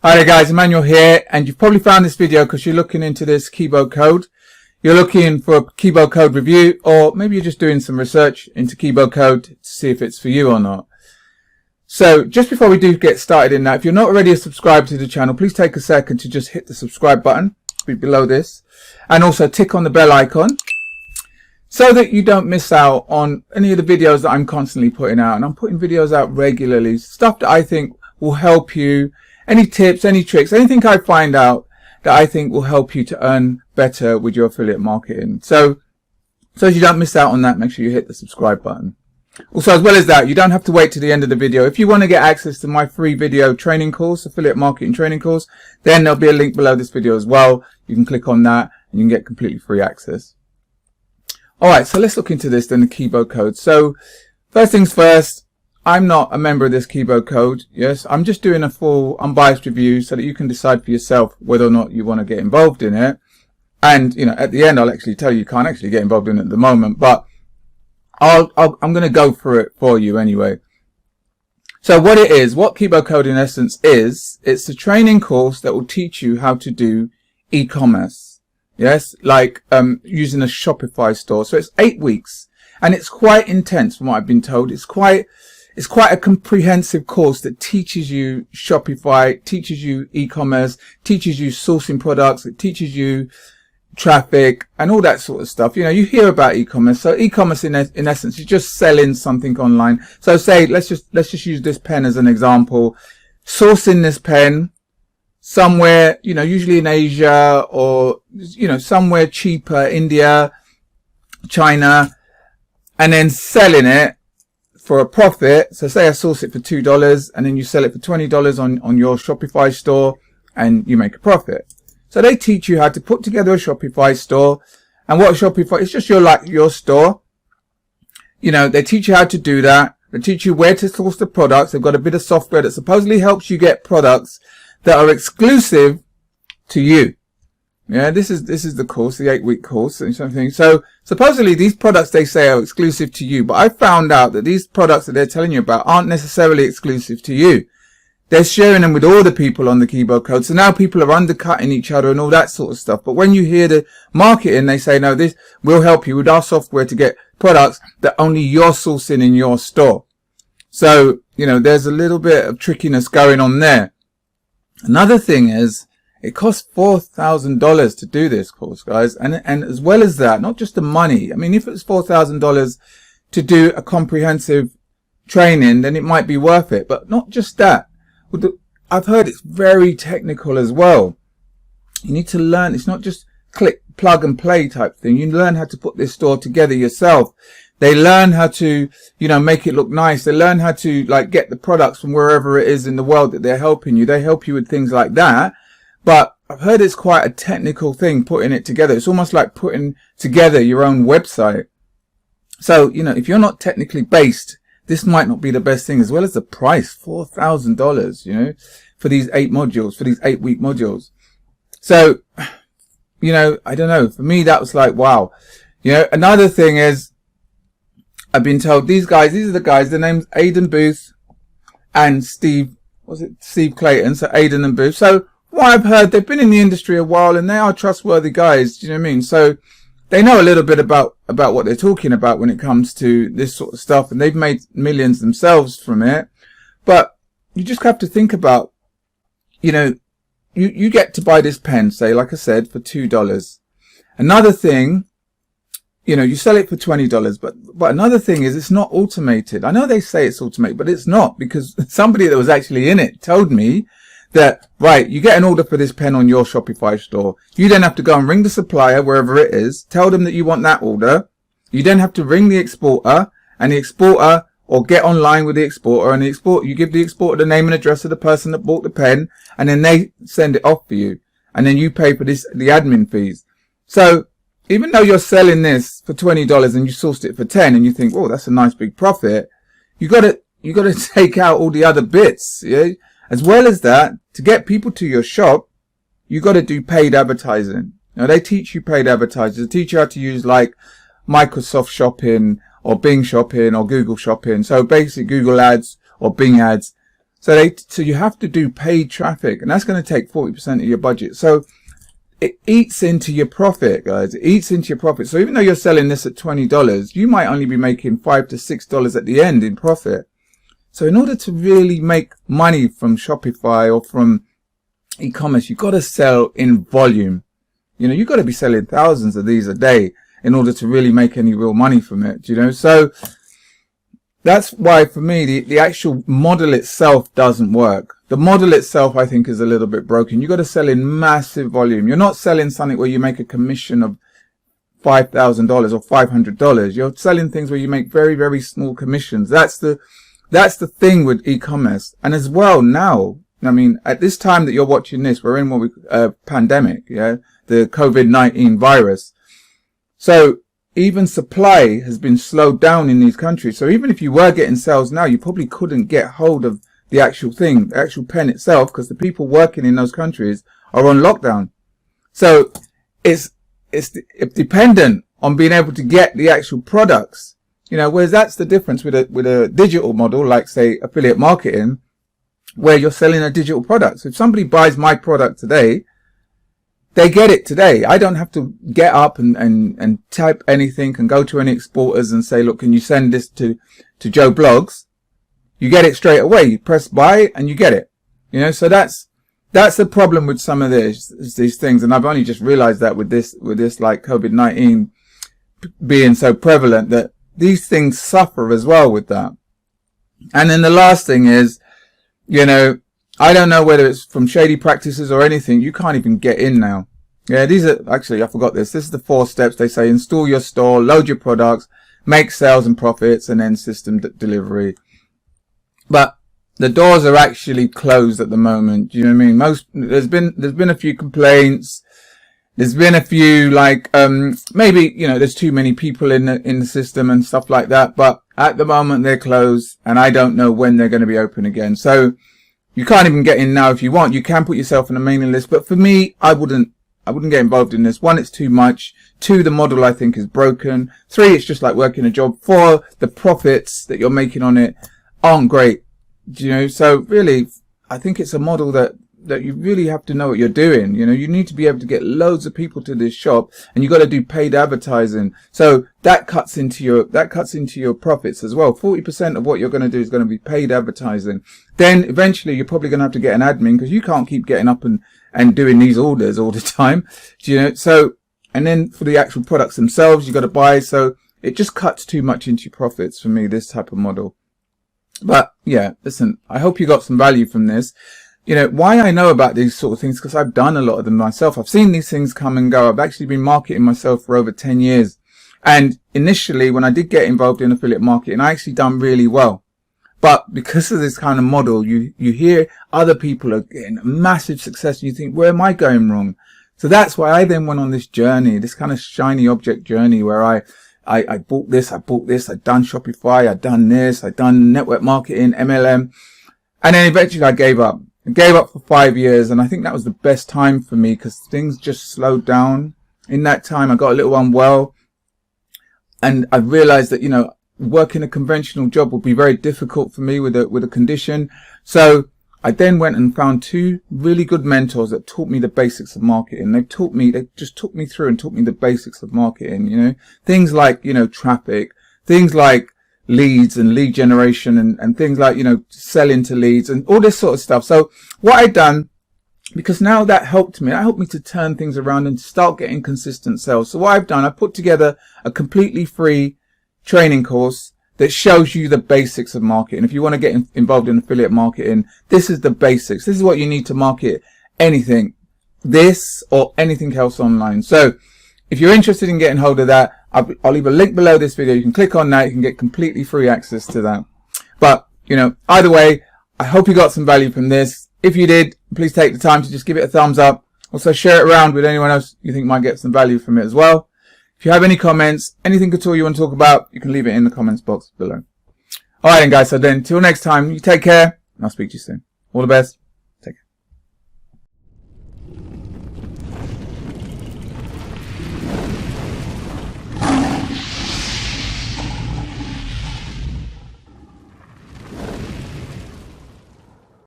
Hi there guys, Emmanuel here, and you've probably found this video because you're looking into this Kibo Code. You're looking for a Kibo Code review, or maybe you're just doing some research into Kibo Code to see if it's for you or not. So just before we do get started in that, if you're not already subscribed to the channel, please take a second to just hit the subscribe button below this, and also tick on the bell icon so that you don't miss out on any of the videos that I'm constantly putting out. And I'm putting videos out regularly, stuff that I think will help you. Any tips, any tricks, anything I find out that I think will help you to earn better with your affiliate marketing. So as you don't miss out on that, make sure you hit the subscribe button. Also, as well as that, you don't have to wait to the end of the video. If you want to get access to my free video training course, affiliate marketing training course, then there'll be a link below this video as well. You can click on that and you can get completely free access. Alright, so let's look into this then, the Kibo Code. So first things first, I'm not a member of this Kibo Code. Yes, I'm just doing a full unbiased review so that you can decide for yourself whether or not you want to get involved in it. And, you know, at the end, I'll actually tell you can't actually get involved in it at the moment, but I'm going to go through it for you anyway. So what it is, what Kibo Code in essence is, it's a training course that will teach you how to do e-commerce. Yes, like using a Shopify store. So it's 8 weeks and it's quite intense from what I've been told. It's quite a comprehensive course that teaches you Shopify, teaches you e-commerce, teaches you sourcing products, it teaches you traffic and all that sort of stuff. You know, you hear about e-commerce. So e-commerce in essence is just selling something online. So say, let's just use this pen as an example. Sourcing this pen somewhere, you know, usually in Asia or, you know, somewhere cheaper, India, China, and then selling it for a profit. So say I source it for $2 and then you sell it for $20 on your Shopify store and you make a profit. So they teach you how to put together a Shopify store. And what a Shopify, it's just your store. You know, they teach you how to do that. They teach you where to source the products. They've got a bit of software that supposedly helps you get products that are exclusive to you. Yeah, this is the course, the 8-week course and something. So supposedly these products they say are exclusive to you, but I found out that these products that they're telling you about aren't necessarily exclusive to you. They're sharing them with all the people on the Kibo Code. So now people are undercutting each other and all that sort of stuff. But when you hear the marketing, they say, no, this will help you with our software to get products that only you're sourcing in your store. So, you know, there's a little bit of trickiness going on there. Another thing is, it costs $4,000 to do this course, guys. And as well as that, not just the money. I mean, if it's $4,000 to do a comprehensive training, then it might be worth it. But not just that. I've heard it's very technical as well. You need to learn. It's not just click, plug and play type thing. You learn how to put this store together yourself. They learn how to, you know, make it look nice. They learn how to like get the products from wherever it is in the world that they're helping you. They help you with things like that. But I've heard it's quite a technical thing putting it together. It's almost like putting together your own website. So, you know, if you're not technically based, this might not be the best thing, as well as the price, $4,000, you know, for these 8 modules, for these 8-week modules. So, you know, I don't know. For me, that was like, wow. You know, another thing is, I've been told these are the guys, their name's Aiden Booth and Steve Clayton. So Aiden and Booth. So, what I've heard, they've been in the industry a while and they are trustworthy guys. Do you know what I mean? So they know a little bit about what they're talking about when it comes to this sort of stuff, and they've made millions themselves from it. But you just have to think about, you know, you get to buy this pen, say, like I said, for $2. Another thing, you know, you sell it for $20, but another thing is it's not automated. I know they say it's automated, but it's not, because somebody that was actually in it told me that, right, you get an order for this pen on your Shopify store. You then have to go and ring the supplier, wherever it is, tell them that you want that order. You then have to ring the exporter, and the exporter, or get online with the exporter, and you give the exporter the name and address of the person that bought the pen, and then they send it off for you. And then you pay for the admin fees. So, even though you're selling this for $20 and you sourced it for 10 and you think, oh, that's a nice big profit, you gotta take out all the other bits, yeah? As well as that, to get people to your shop, you got to do paid advertising. Now, they teach you paid advertising. They teach you how to use like Microsoft Shopping or Bing Shopping or Google Shopping. So basically Google ads or Bing ads. So you have to do paid traffic, and that's going to take 40% of your budget. So it eats into your profit, guys. It eats into your profit. So even though you're selling this at $20, you might only be making $5 to $6 at the end in profit. So in order to really make money from Shopify or from e-commerce, you've got to sell in volume. You know, you've got to be selling thousands of these a day in order to really make any real money from it, you know. So that's why, for me, the actual model itself doesn't work. The model itself, I think, is a little bit broken. You've got to sell in massive volume. You're not selling something where you make a commission of $5,000 or $500. You're selling things where you make very, very small commissions. That's the thing with e-commerce. And as well now, I mean, at this time that you're watching this, we're in what we pandemic, yeah, the COVID-19 virus. So even supply has been slowed down in these countries. So even if you were getting sales now, you probably couldn't get hold of the actual thing, the actual pen itself, because the people working in those countries are on lockdown. So it's dependent on being able to get the actual products, you know, whereas that's the difference with a digital model, like say affiliate marketing, where you're selling a digital product. So if somebody buys my product today, they get it today. I don't have to get up and type anything and go to any exporters and say, look, can you send this to Joe Blogs? You get it straight away. You press buy and you get it. You know, so that's the problem with some of these things. And I've only just realized that with this like COVID-19 being so prevalent, that these things suffer as well with that. And then the last thing is, you know, I don't know whether it's from shady practices or anything. You can't even get in now. Yeah, these are actually, I forgot this. This is the 4 steps. They say install your store, load your products, make sales and profits, and then system delivery. But the doors are actually closed at the moment. Do you know what I mean? There's been a few complaints. There's been a few like, maybe, you know, there's too many people in the system and stuff like that. But at the moment they're closed, and I don't know when they're going to be open again. So you can't even get in now if you want. You can put yourself on a mailing list. But for me, I wouldn't get involved in this. 1, it's too much. 2, the model I think is broken. 3, it's just like working a job. 4, the profits that you're making on it aren't great. Do you know? So really, I think it's a model that you really have to know what you're doing. You know, you need to be able to get loads of people to this shop, and you got to do paid advertising. So that cuts into your profits as well. 40% of what you're going to do is going to be paid advertising. Then eventually you're probably going to have to get an admin, because you can't keep getting up and doing these orders all the time. Do you know? So, and then for the actual products themselves, you got to buy. So it just cuts too much into your profits for me, this type of model. But yeah, listen, I hope you got some value from this. You know, why I know about these sort of things, because I've done a lot of them myself. I've seen these things come and go. I've actually been marketing myself for over 10 years. And initially, when I did get involved in affiliate marketing, I actually done really well. But because of this kind of model, you hear other people are getting massive success, and you think, where am I going wrong? So that's why I then went on this journey, this kind of shiny object journey, where I bought this, I'd done Shopify, I'd done this, I'd done network marketing, MLM. And then eventually I gave up. I gave up for 5 years, and I think that was the best time for me, because things just slowed down. In that time, I got a little unwell, and I realized that, you know, working a conventional job would be very difficult for me with a condition. So I then went and found 2 really good mentors that taught me the basics of marketing. They just took me through and taught me the basics of marketing, you know, things like, you know, traffic, things like leads and lead generation, and things like, you know, selling to leads and all this sort of stuff. So what I'd done, because now that helped me to turn things around and start getting consistent sales. So what I've done, I put together a completely free training course that shows you the basics of marketing. If you want to get involved in affiliate marketing, this is the basics. This is what you need to market anything, this or anything else online. So if you're interested in getting hold of that, I'll leave a link below this video. You can click on that. You can get completely free access to that. But, you know, either way, I hope you got some value from this. If you did, please take the time to just give it a thumbs up. Also share it around with anyone else you think might get some value from it as well. If you have any comments, anything at all you want to talk about, you can leave it in the comments box below. Alright then guys, so then until next time, you take care, and I'll speak to you soon. All the best.